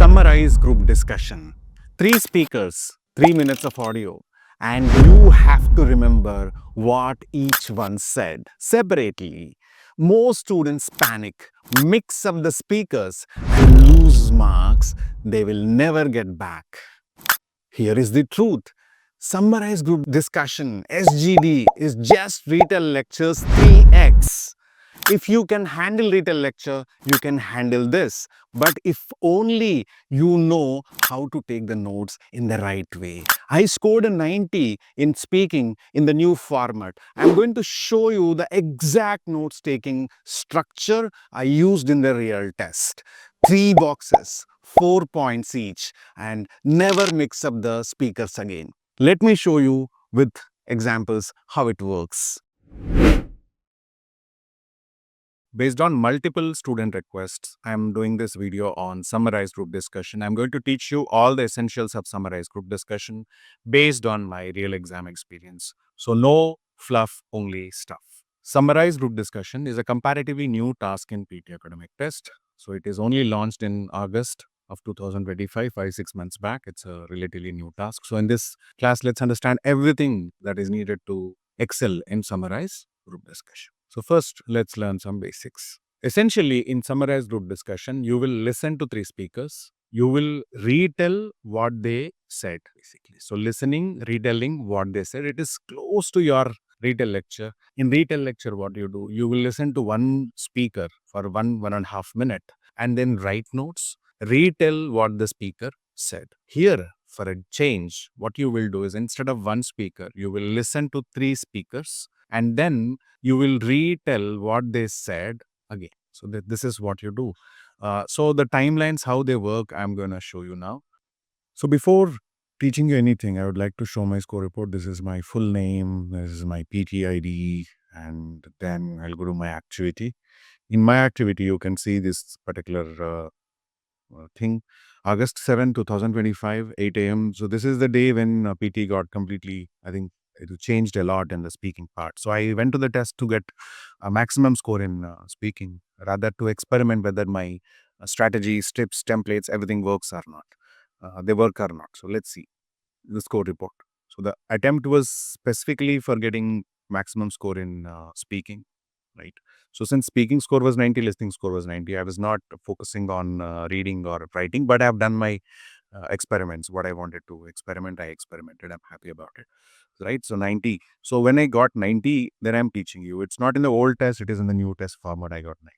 Summarize group discussion. 3 speakers, 3 minutes of audio, and you have to remember what each one said separately. Most students panic, mix up the speakers, and lose marks they will never get back. Here is the truth. Summarize group discussion, SGD, is just Retell Lectures 3x. If you can handle Retell Lecture, you can handle this. But if only you know how to take the notes in the right way. I scored a 90 in speaking in the new format. I'm going to show you the exact notes taking structure I used in the real test. 3 boxes, 4 points each, and never mix up the speakers again. Let me show you with examples how it works. Based on multiple student requests, I am doing this video on Summarize Group Discussion. I'm going to teach you all the essentials of Summarize Group Discussion based on my real exam experience. So no fluff, only stuff. Summarize Group Discussion is a comparatively new task in PTE Academic test. So it is only launched in August of 2025, 5-6 months back. It's a relatively new task. So in this class, let's understand everything that is needed to excel in Summarize Group Discussion. So first, let's learn some basics. Essentially, in Summarize Group Discussion, you will listen to 3 speakers. You will retell what they said, basically. So listening, retelling what they said, it is close to your Retell Lecture. In Retell Lecture, what you do, you will listen to one speaker for 1.5 minutes and then write notes, retell what the speaker said. Here, for a change, what you will do is instead of one speaker, you will listen to 3 speakers and then you will retell what they said again. So this is what you do. So the timelines, how they work, I'm going to show you now. So before teaching you anything, I would like to show my score report. This is my full name, this is my PTE ID, and then I'll go to my activity. In my activity, you can see this particular thing. August 7, 2025, 8 a.m. So this is the day when PT got completely, I think it changed a lot in the speaking part. So I went to the test to get a maximum score in speaking, rather to experiment whether my strategies, tips, templates, everything works or not. They work or not. So let's see the score report. So the attempt was specifically for getting maximum score in speaking, right? So since speaking score was 90, listening score was 90, I was not focusing on reading or writing, but I have done my experiments. What I wanted to experiment, I experimented. I'm happy about it, right? So 90. So when I got 90, then I'm teaching you. It's not in the old test, it is in the new test format. I got 90.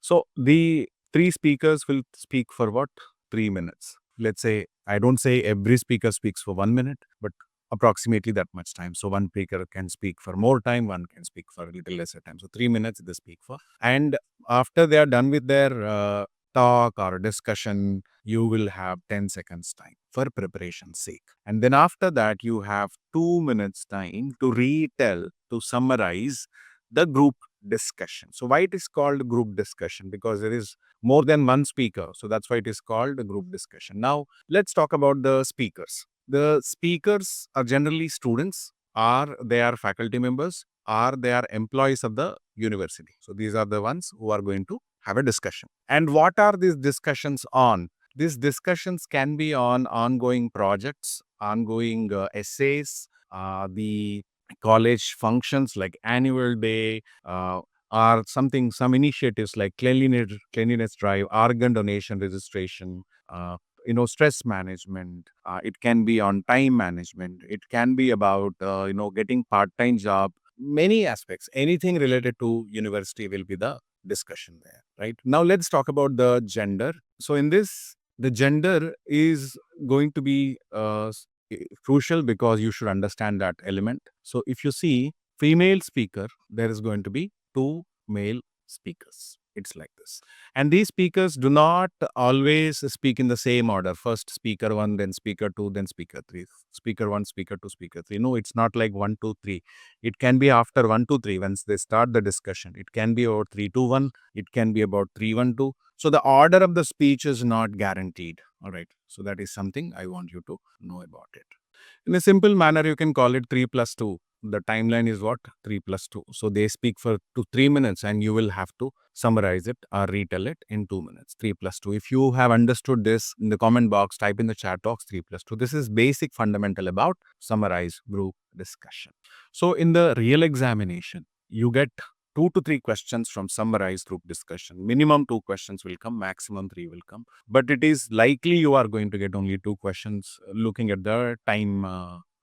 So the 3 speakers will speak for what? 3 minutes. Let's say, I don't say every speaker speaks for 1 minute, but approximately that much time. So one speaker can speak for more time, one can speak for a little lesser time. So 3 minutes they speak for. And after they are done with their talk or discussion, you will have 10 seconds time for preparation's sake. And then after that, you have 2 minutes time to retell, to summarize the group discussion. So why it is called group discussion? Because there is more than one speaker. So that's why it is called a group discussion. Now, let's talk about the speakers. The speakers are generally students, or they are faculty members, or they are employees of the university. So these are the ones who are going to have a discussion. And what are these discussions on? These discussions can be on ongoing projects, ongoing essays, the college functions like annual day, or some initiatives like cleanliness drive, organ donation registration, stress management. It can be on time management. It can be about getting part-time job. Many aspects. Anything related to university will be the discussion there, right? Now let's talk about the gender. So in this, the gender is going to be crucial because you should understand that element. So if you see female speaker, there is going to be 2 male speakers. It's like this. And these speakers do not always speak in the same order. First speaker 1, then speaker 2, then speaker 3. Speaker 1, speaker 2, speaker 3. No, it's not like 1, 2, 3. It can be after 1, 2, 3 once they start the discussion. It can be about 3, 2, 1. It can be about 3, 1, 2. So the order of the speech is not guaranteed. All right. So that is something I want you to know about it. In a simple manner, you can call it 3 plus 2. the timeline is what? 3 plus 2. So they speak for 3 minutes and you will have to summarize it or retell it in 2 minutes. 3 plus 2. If you have understood this, in the comment box, type in the chat box 3 plus 2. This is basic fundamental about summarize group discussion. So in the real examination, you get 2 to 3 questions from summarize group discussion. Minimum 2 questions will come, maximum 3 will come. But it is likely you are going to get only 2 questions looking at the time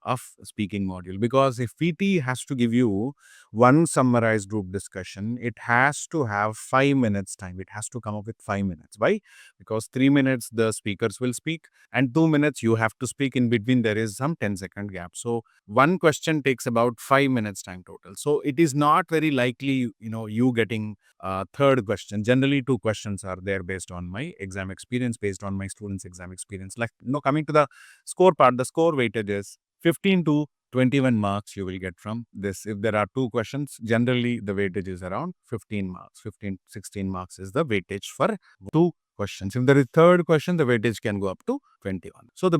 of speaking module, because if PT has to give you one summarized group discussion, it has to have 5 minutes time. It has to come up with 5 minutes. Why? Because 3 minutes the speakers will speak and 2 minutes you have to speak. In between there is some 10-second gap. So one question takes about 5 minutes time total. So it is not very likely, you getting third question. Generally 2 questions are there based on my exam experience, based on my students' exam experience. Like, coming to the score part, the score weightage is 15 to 21 marks you will get from this. If there are 2 questions, generally the weightage is around 15 marks. 15, 16 marks is the weightage for 2 questions. If there is third question, the weightage can go up to 21. So the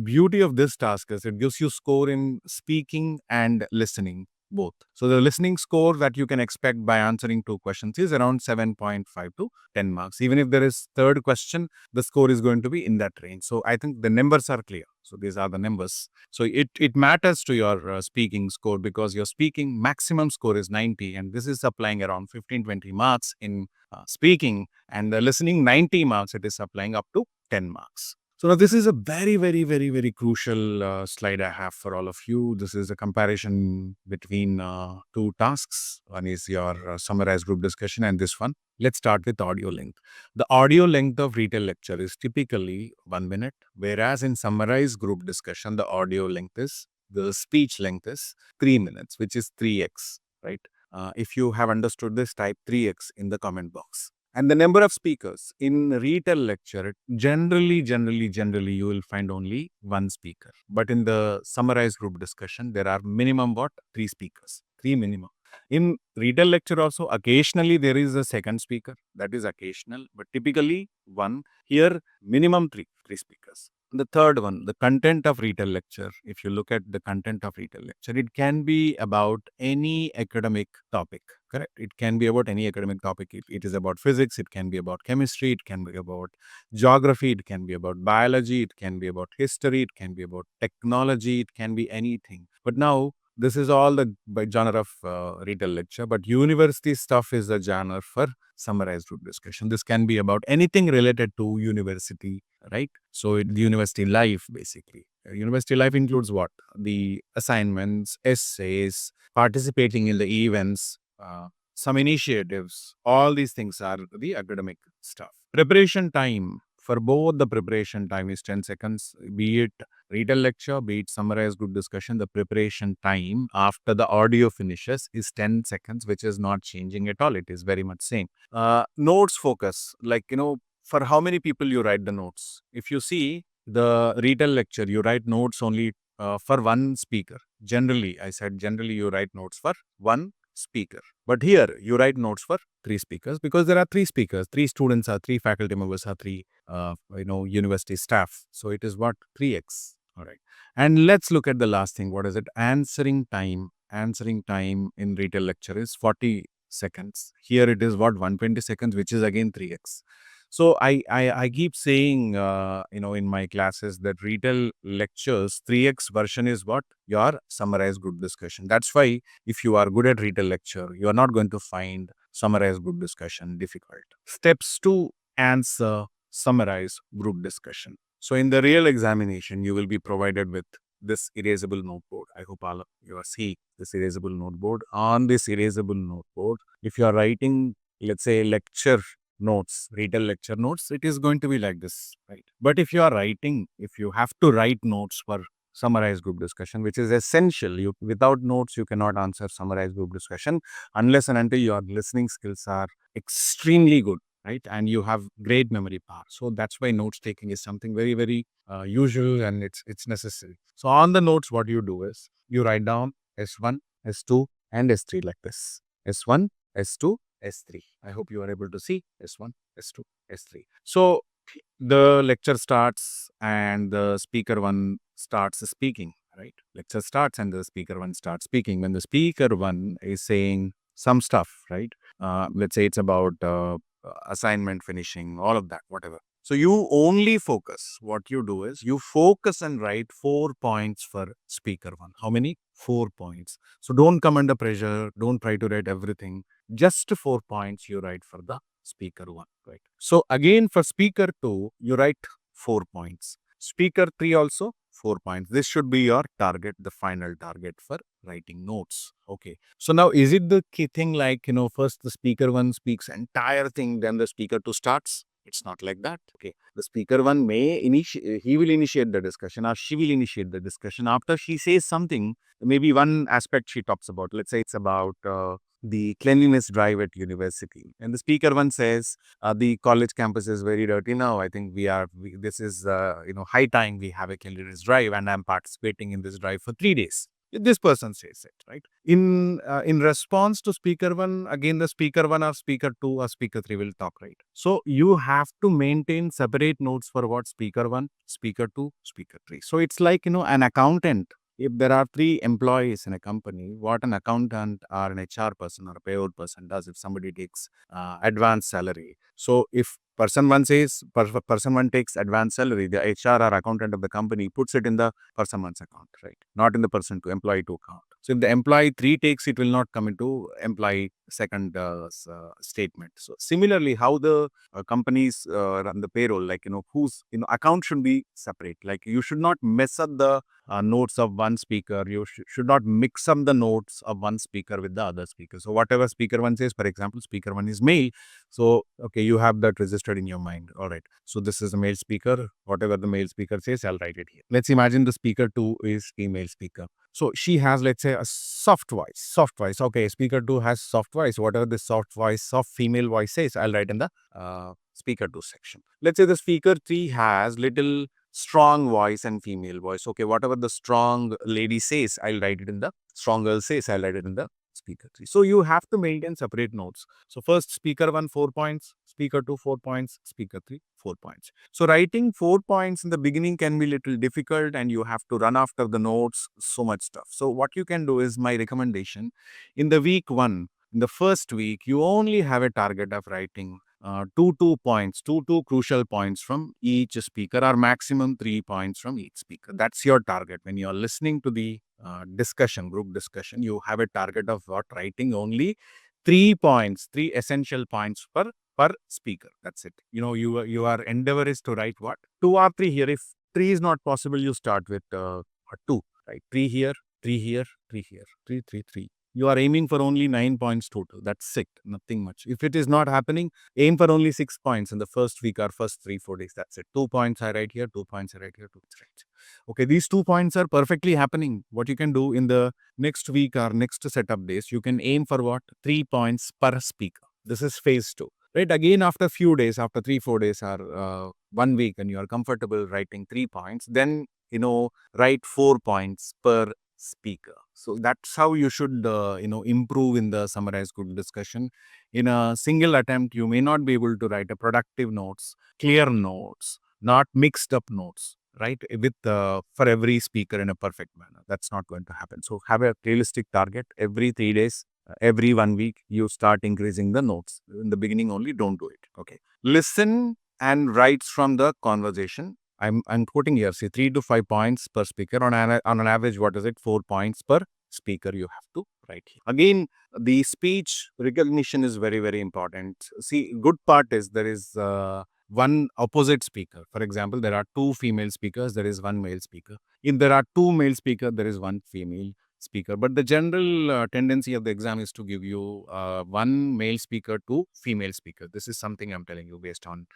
beauty of this task is it gives you score in speaking and listening both. So the listening score that you can expect by answering 2 questions is around 7.5 to 10 marks. Even if there is third question, the score is going to be in that range. So I think the numbers are clear. So these are the numbers. So it matters to your speaking score, because your speaking maximum score is 90, and this is applying around 15-20 marks in speaking, and the listening 90 marks, it is applying up to 10 marks. So now this is a very, very, very, very crucial slide I have for all of you. This is a comparison between 2 tasks. One is your summarized group discussion and this one. Let's start with audio length. The audio length of Retell Lecture is typically 1 minute, whereas in summarized group discussion, the audio length is, the speech length is 3 minutes, which is 3x, right? If you have understood this, type 3x in the comment box. And the number of speakers in Retell Lecture, generally, you will find only one speaker. But in the summarized group discussion, there are minimum 3 speakers, 3 minimum. In Retell Lecture also, occasionally there is a second speaker. That is occasional, but typically one. Here, minimum 3 speakers. The third one, the content of Retell Lecture. If you look at the content of Retell Lecture, it can be about any academic topic. Correct. It can be about any academic topic. It is about physics. It can be about chemistry. It can be about geography. It can be about biology. It can be about history. It can be about technology. It can be anything. But now, this is all the genre of Retell Lecture. But university stuff is the genre for summarized group discussion. This can be about anything related to university, right? So the university life, basically. University life includes what? The assignments, essays, participating in the events, some initiatives. All these things are the academic stuff. Preparation time. For both, the preparation time is 10 seconds, be it Retell Lecture, be it summarized group discussion. The preparation time after the audio finishes is 10 seconds, which is not changing at all. It is very much same. Notes focus, like, for how many people you write the notes. If you see the Retell Lecture, you write notes only for one speaker. Generally, I said generally you write notes for one speaker. But here you write notes for 3 speakers, because there are 3 speakers, 3 students are 3 faculty members are 3 university staff. So it is what? 3x. All right. And let's look at the last thing. What is it? Answering time. Answering time in Retell Lecture is 40 seconds. Here it is what? 120 seconds, which is again 3x. So I keep saying, in my classes that Retell Lectures 3x version is what? Your summarized group discussion. That's why if you are good at Retell Lecture, you are not going to find summarized group discussion difficult. Steps to answer summarize group discussion. So in the real examination, you will be provided with this erasable noteboard. I hope all of you are seeing this erasable noteboard. On this erasable noteboard, if you are writing, let's say, lecture notes, Retell Lecture notes, it is going to be like this, right? But if you have to write notes for summarized group discussion, which is essential. Without notes, you cannot answer summarized group discussion unless and until your listening skills are extremely good, right? And you have great memory power. So that's why notes taking is something very, very usual, and it's necessary. So on the notes, what you do is you write down S1, S2, and S3 like this. S1, S2, S3. I hope you are able to see S1, S2, S3. So the lecture starts and the speaker one starts speaking. right? Lecture starts and the speaker one starts speaking. When the speaker one is saying some stuff, right? Let's say it's about assignment finishing, all of that, whatever. So you only focus. What you do is you focus and write 4 points for speaker one. How many? 4 points. So don't come under pressure. Don't try to write everything. Just 4 points you write for the speaker one, right? So again for speaker two, you write 4 points. Speaker three also 4 points. This should be your target, the final target for writing notes. Okay. So now is it the key thing like, first the speaker one speaks entire thing, then the speaker two starts? It's not like that. Okay. The speaker one he will initiate the discussion or she will initiate the discussion. After she says something, maybe one aspect she talks about, let's say it's about the cleanliness drive at university. And the speaker one says, the college campus is very dirty now. I think this is, high time we have a cleanliness drive and I'm participating in this drive for 3 days. This person says it, right? In response to speaker one, again the speaker one or speaker two or speaker three will talk, right? So you have to maintain separate notes for what speaker one, speaker two, speaker three. So it's like, an accountant. If there are 3 employees in a company, what an accountant or an HR person or a payroll person does if somebody takes advance salary. So if person one takes advance salary, the HR or accountant of the company puts it in the person one's account, right? Not in the person to employee two account. So if the employee three takes, it will not come into employee second statement. So similarly, how the companies run the payroll, like, whose, account should be separate. Like you should not mess up the notes of one speaker. You should not mix up the notes of one speaker with the other speaker. So whatever speaker one says, for example, speaker one is male. So, okay, you have that registered in your mind. All right. So this is a male speaker. Whatever the male speaker says, I'll write it here. Let's imagine the speaker two is female speaker. So she has, let's say, a soft voice. Soft voice. Okay, speaker two has soft voice. Whatever the soft female voice says, I'll write in the speaker two section. Let's say the speaker three has little strong voice and female voice. Okay, whatever the strong lady says, I'll write it in the strong girl says, I'll write it in the speaker three. So you have to maintain separate notes. So first speaker one 4 points, speaker two 4 points, speaker three 4 points. So writing 4 points in the beginning can be little difficult and you have to run after the notes, so much stuff. So what you can do is my recommendation in the week one, in the first week, you only have a target of writing two points, two crucial points from each speaker or maximum 3 points from each speaker. That's your target. When you're listening to the group discussion, you have a target of what? Writing only 3 points, three essential points per speaker. That's it. Your endeavor is to write what? 2 or 3 here. If 3 is not possible, you start with 2, right? 3 here, 3 here, 3 here, 3, 3, 3. You are aiming for only 9 points total. That's it. Nothing much. If it is not happening, aim for only 6 points in the first week or first 3-4 days. That's it. 2 points I write here, 2 points I write here, 2 points I write. Okay, these 2 points are perfectly happening. What you can do in the next week or next setup days, you can aim for what? 3 points per speaker. This is phase 2. Right, again after few days, after 3-4 days or 1 week, and you are comfortable writing 3 points, then write 4 points per speaker. So that's how you should improve in the Summarize Group Discussion. In a single attempt, you may not be able to write a productive notes, clear notes, not mixed up notes, right, with for every speaker in a perfect manner. That's not going to happen. So have a realistic target. Every 3 days, every 1 week, you start increasing the notes. In the beginning only, don't do it. Okay. Listen and writes from the conversation. I'm quoting here, say 3 to 5 points per speaker. On an average, what is it? 4 points per speaker you have to write here. Again, the speech recognition is very, very important. See, good part is there is one opposite speaker. For example, there are 2 female speakers, there is 1 male speaker. If there are 2 male speakers, there is 1 female speaker. But the general tendency of the exam is to give you 1 male speaker, 2 female speaker. This is something I'm telling you based on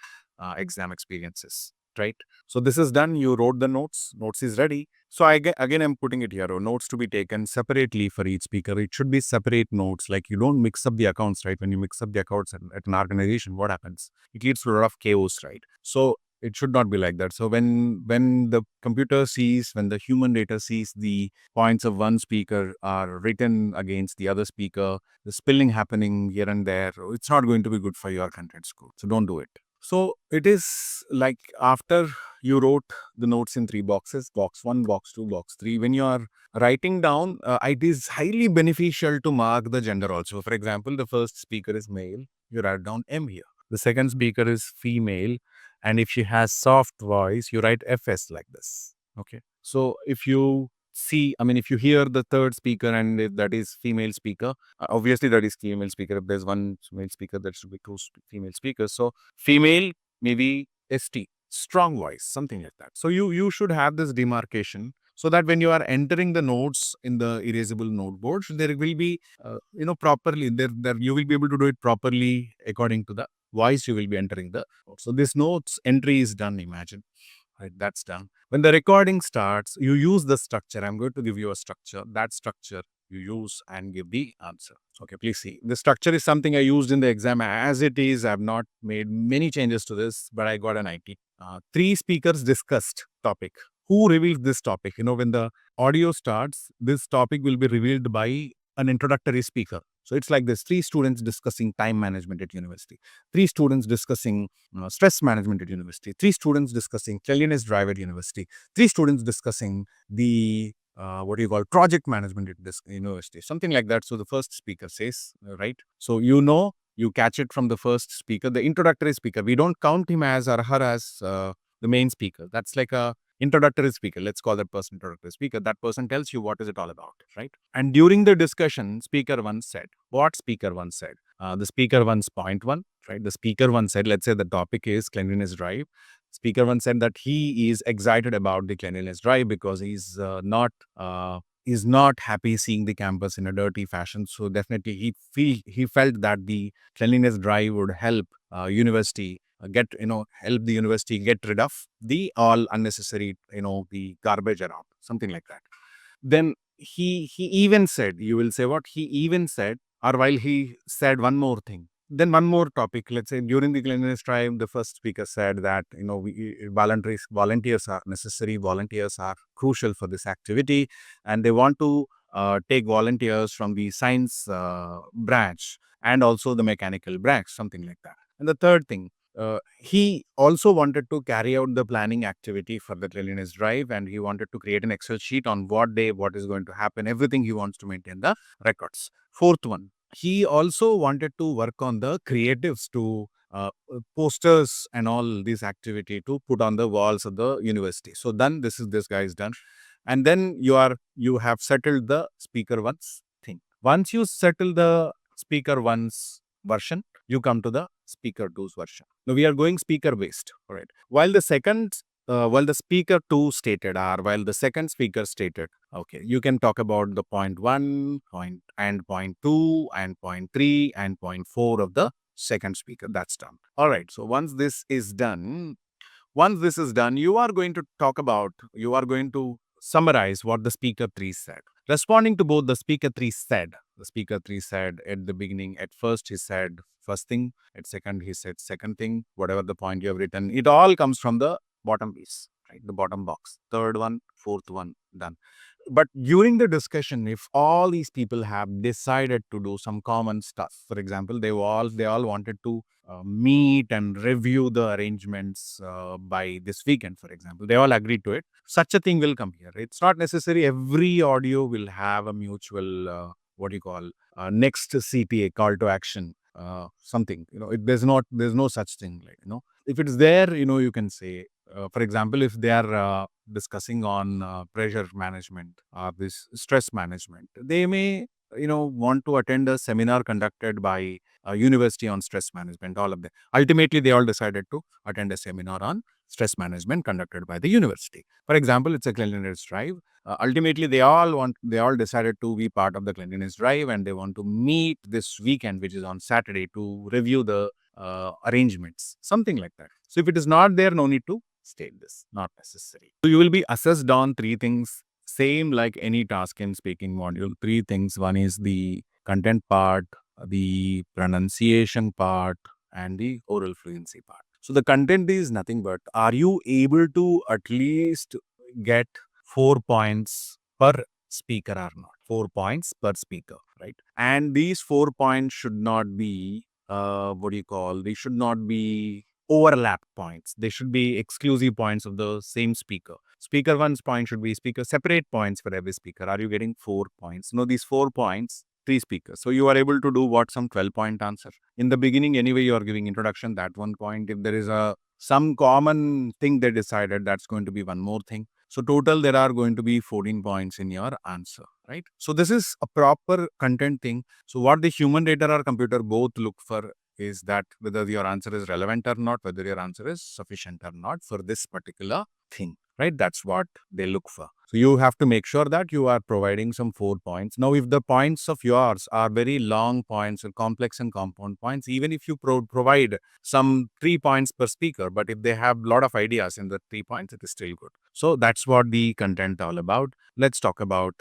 exam experiences, right? So this is done. You wrote the notes. Notes is ready. So again, I'm putting it here. Notes to be taken separately for each speaker. It should be separate notes. Like you don't mix up the accounts, right? When you mix up the accounts at an organization, what happens? It leads to a lot of chaos, right? So it should not be like that. So when the computer sees, when the human data sees the points of one speaker are written against the other speaker, the spelling happening here and there, it's not going to be good for your content score. So don't do it. So it is like after you wrote the notes in three boxes, box one, box two, box three. When you are writing down, it is highly beneficial to mark the gender also. For example, the first speaker is male, you write down M here. The second speaker is female, and if she has soft voice, you write FS like this. Okay. So if you see, I mean, if you hear the third speaker and if that is female speaker, obviously that is female speaker. If there's one male speaker, that should be two female speakers. So female, maybe ST, strong voice, something like that. So you should have this demarcation so that when you are entering the notes in the erasable noteboard, there will be, properly, there you will be able to do it properly according to the voice you will be entering the notes. So this notes entry is done, imagine. Right, that's done. When the recording starts, you use the structure. I'm going to give you a structure. That structure you use and give the answer. Okay, please see. The structure is something I used in the exam as it is. I've not made many changes to this, but I got an IT. Three speakers discussed topic. Who reveals this topic? When the audio starts, this topic will be revealed by an introductory speaker. So it's like this: three students discussing time management at university, three students discussing stress management at university, three students discussing cleanliness drive at university, three students discussing the what do you call project management at this university, something like that. So the first speaker says, right? So you catch it from the first speaker, the introductory speaker. We don't count him as or her as the main speaker. That's like a introductory speaker. Let's call that person introductory speaker. That person tells you what is it all about, right? And during the discussion, speaker one said what speaker one said. The speaker one's point one, right? The speaker one said, let's say the topic is cleanliness drive. Speaker one said that he is excited about the cleanliness drive because he's not happy seeing the campus in a dirty fashion. So definitely he felt that the cleanliness drive would help university help the university get rid of the all unnecessary the garbage around, something like that. Then he even said, you will say what he even said, or while he said one more thing, then one more topic. Let's say during the cleanliness drive, the first speaker said that volunteers are necessary, volunteers are crucial for this activity, and they want to take volunteers from the science branch and also the mechanical branch, something like that. And the third thing, he also wanted to carry out the planning activity for the cleanliness drive, and he wanted to create an Excel sheet on what day, what is going to happen, everything. He wants to maintain the records. Fourth one, he also wanted to work on the creatives to posters and all this activity to put on the walls of the university. So then this guy is done, and then you have settled the speaker one's thing. Once you settle the speaker one's version, you come to the speaker two's version. Now we are going speaker based, all right. While the speaker two stated, or while the second speaker stated, okay, you can talk about the point one, point two, and point three, and point four of the second speaker. That's done. All right. So once this is done, you are going to summarize what the speaker three said. Responding to both the speaker three said at the beginning, at first he said first thing, at second he said second thing, whatever the point you have written, it all comes from the bottom piece, right? The bottom box. Third one, fourth one, done. But during the discussion, if all these people have decided to do some common stuff, for example, they all wanted to meet and review the arrangements by this weekend, for example, they all agreed to it. Such a thing will come here. It's not necessary every audio will have a mutual what do you call next CTA, call to action, something. There's no such thing, like, if it's there, you can say, for example, if they are discussing on pressure management or this stress management, they may want to attend a seminar conducted by a university on stress management. All of them, ultimately they all decided to attend a seminar on stress management conducted by the university. For example, it's a cleanliness drive. Ultimately they all decided to be part of the cleanliness drive, and they want to meet this weekend, which is on Saturday, to review the arrangements, something like that. So if it is not there, no need to state this, not necessary. So you will be assessed on three things, same like any task in speaking module. Three things: one is the content part, the pronunciation part, and the oral fluency part. So the content is nothing but, are you able to at least get 4 points per speaker or not? 4 points per speaker, right? And these 4 points should not be what do you call? They should not be overlap points. They should be exclusive points of the same speaker. Speaker one's point should be speaker separate points for every speaker. Are you getting 4 points? No, these 4 points, 3 speakers. So you are able to do what, some 12-point answer. In the beginning, anyway, you are giving introduction, that 1 point. If there is some common thing they decided, that's going to be one more thing. So total, there are going to be 14 points in your answer, right? So this is a proper content thing. So what the human reader or computer both look for is that whether your answer is relevant or not, whether your answer is sufficient or not for this particular thing, right? That's what they look for. So you have to make sure that you are providing some 4 points. Now, if the points of yours are very long points or complex and compound points, even if you provide some 3 points per speaker, but if they have a lot of ideas in the 3 points, it is still good. So that's what the content all about. Let's talk about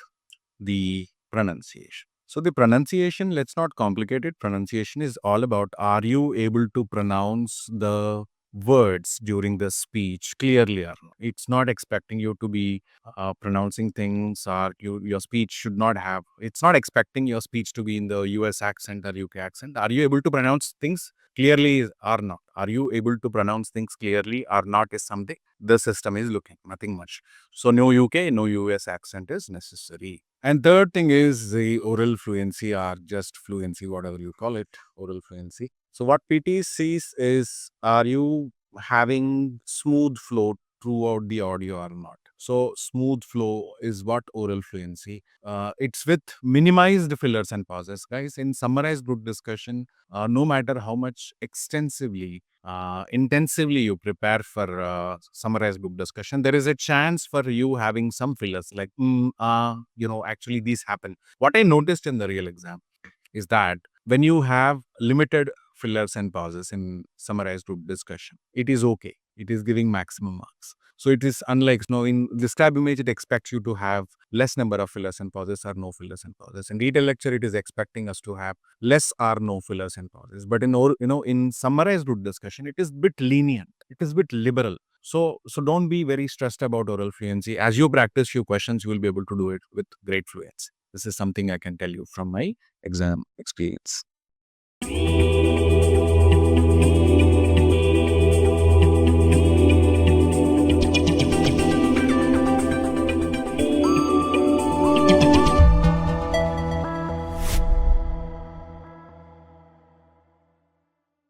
the pronunciation. So the pronunciation, let's not complicate it. Pronunciation is all about, are you able to pronounce the words during the speech clearly or not? It's not expecting you to be pronouncing things, or your speech should not have, it's not expecting your speech to be in the US accent or UK accent. Are you able to pronounce things clearly or not? Are you able to pronounce things clearly or not is something the system is looking, nothing much. So no UK, no US accent is necessary. And third thing is the oral fluency, or just fluency, whatever you call it, oral fluency. So what PT sees is, are you having smooth flow throughout the audio or not? So smooth flow is what oral fluency. It's with minimized fillers and pauses. Guys, in summarized group discussion, no matter how much extensively intensively you prepare for summarized group discussion, there is a chance for you having some fillers like, actually these happen. What I noticed in the real exam is that when you have limited fillers and pauses in summarized group discussion, it is okay. It is giving maximum marks. So it is unlike, in the stab image, it expects you to have less number of fillers and pauses or no fillers and pauses. In Retell Lecture, it is expecting us to have less or no fillers and pauses. But in summarized group discussion, it is bit lenient. It is bit liberal. So don't be very stressed about oral fluency. As you practice few questions, you will be able to do it with great fluency. This is something I can tell you from my exam experience.